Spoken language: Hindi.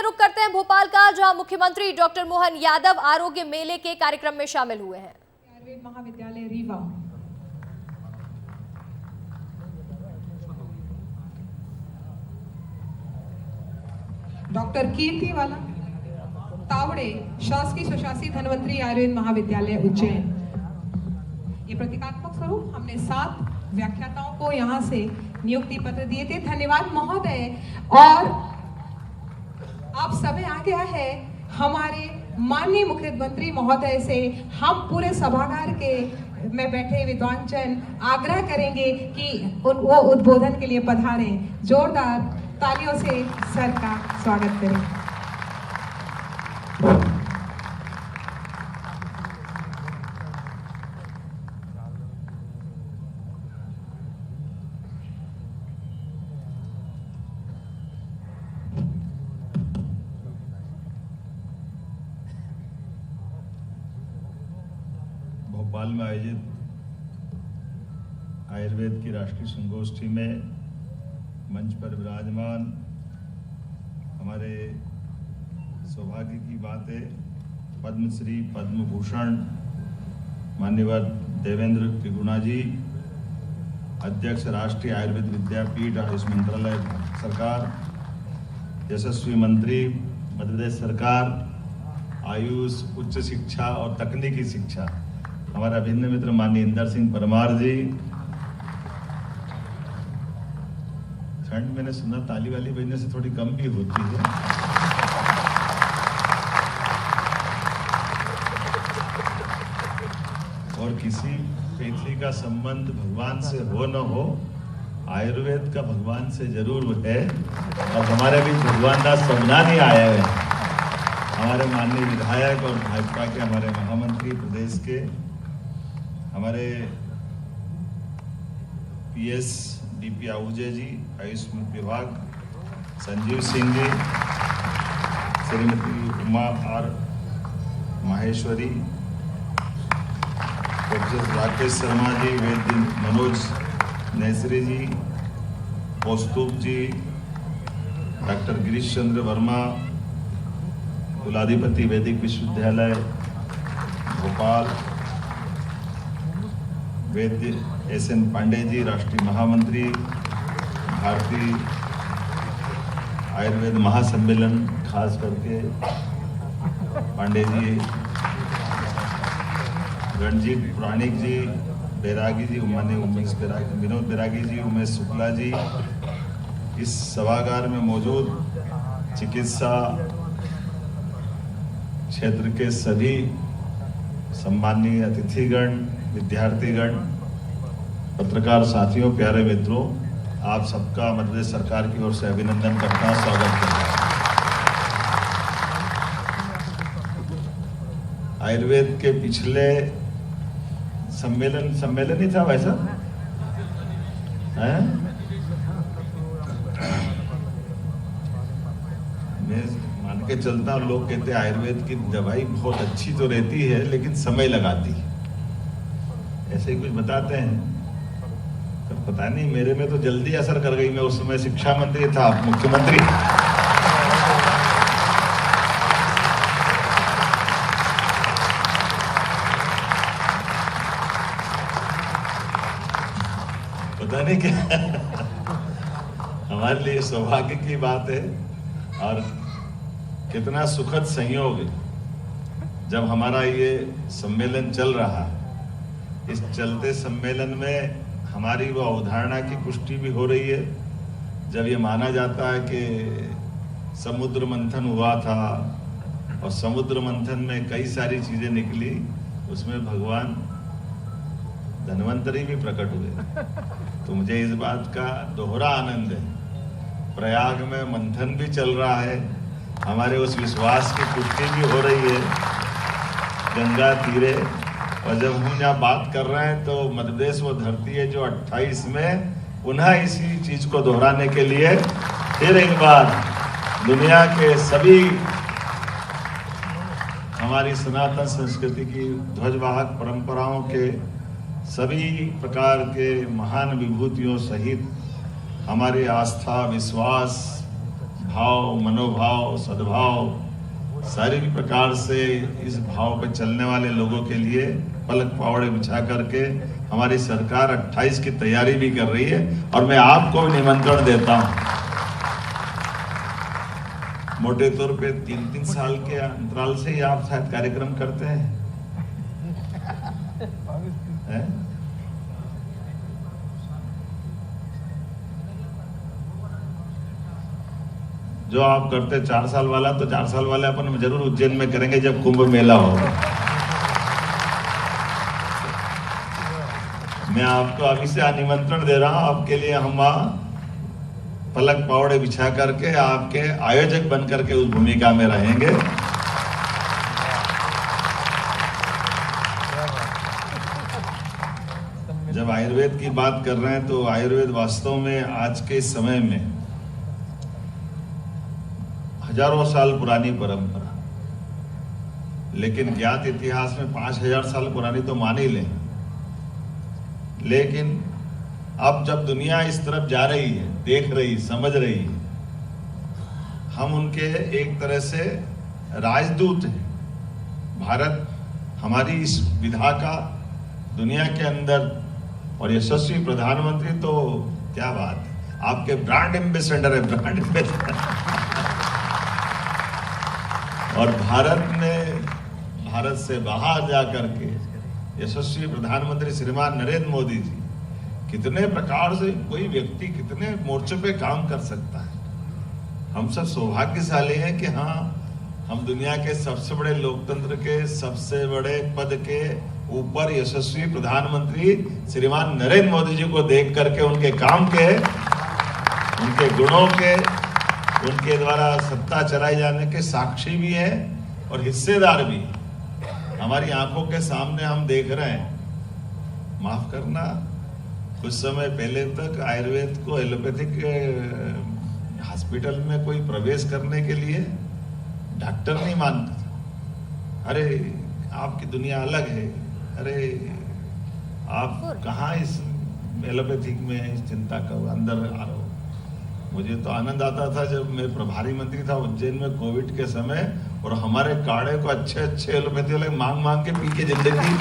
रुख करते हैं भोपाल का, जहां मुख्यमंत्री डॉक्टर मोहन यादव आरोग्य मेले के कार्यक्रम में शामिल हुए हैं। आयुर्वेद महाविद्यालय रीवा डॉक्टर कीर्तिवाला तावड़े शासकीय स्वशासी धन्वंतरी आयुर्वेद महाविद्यालय उज्जैन। ये प्रतीकात्मक स्वरूप हमने 7 व्याख्याताओं को यहाँ से नियुक्ति पत्र दिए थे। धन्यवाद महोदय। और आप सभी आ गया है हमारे माननीय मुख्यमंत्री महोदय से हम पूरे सभागार के में बैठे विद्वान जन आग्रह करेंगे कि वो उद्बोधन के लिए पधारें। जोरदार तालियों से सर का स्वागत करें। भोपाल में आयोजित आयुर्वेद की राष्ट्रीय संगोष्ठी में मंच पर विराजमान हमारे सौभाग्य की बात है, पद्मश्री पद्म भूषण मान्यवर देवेंद्र त्रिगुणा जी, अध्यक्ष राष्ट्रीय आयुर्वेद विद्यापीठ आयुष मंत्रालय सरकार, यशस्वी मंत्री मध्य प्रदेश सरकार, आयुष उच्च शिक्षा और तकनीकी शिक्षा हमारा अभिन्न मित्र माननीय इंदर सिंह परमार जी। ठंड मैंने सुना ताली वाली बजने से थोड़ी कम भी होती है। और किसी पृथ्वी का संबंध भगवान से हो न हो, आयुर्वेद का भगवान से जरूर है। और हमारे बीच भगवान दास सबनानी आए हुए हैं, हमारे माननीय विधायक और भाजपा के हमारे महामंत्री प्रदेश के, हमारे पीएस डीपी आहूजा जी आयुष विभाग, Sanjeev Singh ji, Shrimati Uma are Maheshwari, professor Rakesh Sharma ji, Vaidya Manoj necessary ji, Kaustubh ji, doctor Girish Chandra Verma, कुलाधिपति वैदिक विश्वविद्यालय भोपाल, वैद्य एस.एन. पांडे जी, राष्ट्रीय महामंत्री भारतीय आयुर्वेद महासम्मेलन, खास करके पांडे जी, रणजीत पुराणिक जी, बैरागी जी, विनोद बैरागी जी, उमेश शुक्ला जी, इस सभागार में मौजूद चिकित्सा क्षेत्र के सभी सम्माननीय अतिथिगण, विद्यार्थीगण, पत्रकार साथियों, प्यारे मित्रों, आप सबका मध्य प्रदेश सरकार की ओर से अभिनंदन करता हूं, स्वागत करता हूं। आयुर्वेद के पिछले सम्मेलन ही था वैसा है? मैं मान के चलता हूं, लोग कहते हैं आयुर्वेद की दवाई बहुत अच्छी तो रहती है लेकिन समय लगाती है, ऐसे ही कुछ बताते हैं। तो पता नहीं, मेरे में तो जल्दी असर कर गई। मैं उस समय शिक्षा मंत्री था, मुख्यमंत्री। पता नहीं क्या हमारे लिए सौभाग्य की बात है और कितना सुखद संयोग है जब हमारा ये सम्मेलन चल रहा है। इस चलते सम्मेलन में हमारी वो अवधारणा की पुष्टि भी हो रही है। जब ये माना जाता है कि समुद्र मंथन हुआ था और समुद्र मंथन में कई सारी चीजें निकली, उसमें भगवान धन्वंतरी भी प्रकट हुए, तो मुझे इस बात का दोहरा आनंद है। प्रयाग में मंथन भी चल रहा है, हमारे उस विश्वास की पुष्टि भी हो रही है गंगा तीरे। और जब हम यहाँ बात कर रहे हैं तो मध्य प्रदेश वो धरती है जो 28 में पुनः इसी चीज को दोहराने के लिए फिर एक बार दुनिया के सभी हमारी सनातन संस्कृति की ध्वजवाहक परंपराओं के सभी प्रकार के महान विभूतियों सहित हमारे आस्था, विश्वास, भाव, मनोभाव, सद्भाव, सारी प्रकार से इस भाव पे चलने वाले लोगों के लिए पलक पावड़े बिछा करके हमारी सरकार 28 की तैयारी भी कर रही है। और मैं आपको भी निमंत्रण देता हूं। मोटे तौर पे 3-3 साल के अंतराल से ही आप शायद कार्यक्रम करते हैं, हैं? जो आप करते 4 साल वाला, तो 4 साल वाले अपन जरूर उज्जैन में करेंगे जब कुंभ मेला होगा। मैं आपको अभी से निमंत्रण दे रहा हूं। आपके लिए हम पलक पावड़े बिछा करके आपके आयोजक बन करके उस भूमिका में रहेंगे। जब आयुर्वेद की बात कर रहे हैं तो आयुर्वेद वास्तव में आज के समय में हजारों साल पुरानी परंपरा, लेकिन ज्ञात इतिहास में 5000 साल पुरानी तो मान ही लें। लेकिन अब जब दुनिया इस तरफ जा रही है, देख रही, समझ रही है, हम उनके एक तरह से राजदूत हैं। भारत हमारी इस विधा का दुनिया के अंदर, और यशस्वी प्रधानमंत्री तो क्या बात है, आपके ब्रांड एम्बेसडर है, ब्रांड एम्बेसडर। और भारत से बाहर जाकर के यशस्वी प्रधानमंत्री श्रीमान नरेंद्र मोदी जी, कितने प्रकार से कोई व्यक्ति कितने मोर्चों पे काम कर सकता है। हम सब सौभाग्यशाली हैं कि हाँ, हम दुनिया के सबसे बड़े लोकतंत्र के सबसे बड़े पद के ऊपर यशस्वी प्रधानमंत्री श्रीमान नरेंद्र मोदी जी को देख करके उनके काम के, उनके गुणों के, उनके द्वारा सत्ता चलाई जाने के साक्षी भी है और हिस्सेदार भी। हमारी आंखों के सामने हम देख रहे हैं। माफ करना, कुछ समय पहले तक आयुर्वेद को एलोपैथिक हॉस्पिटल में कोई प्रवेश करने के लिए डॉक्टर नहीं मानता था। अरे आपकी दुनिया अलग है, अरे आप कहाँ इस एलोपैथिक में इस चिंता का अंदर आ रहे हो। मुझे तो आनंद आता था जब मैं प्रभारी मंत्री था उज्जैन में कोविड के समय, और हमारे काढ़े को अच्छे एलोपैथी वाले मांग के पी के जिंदगी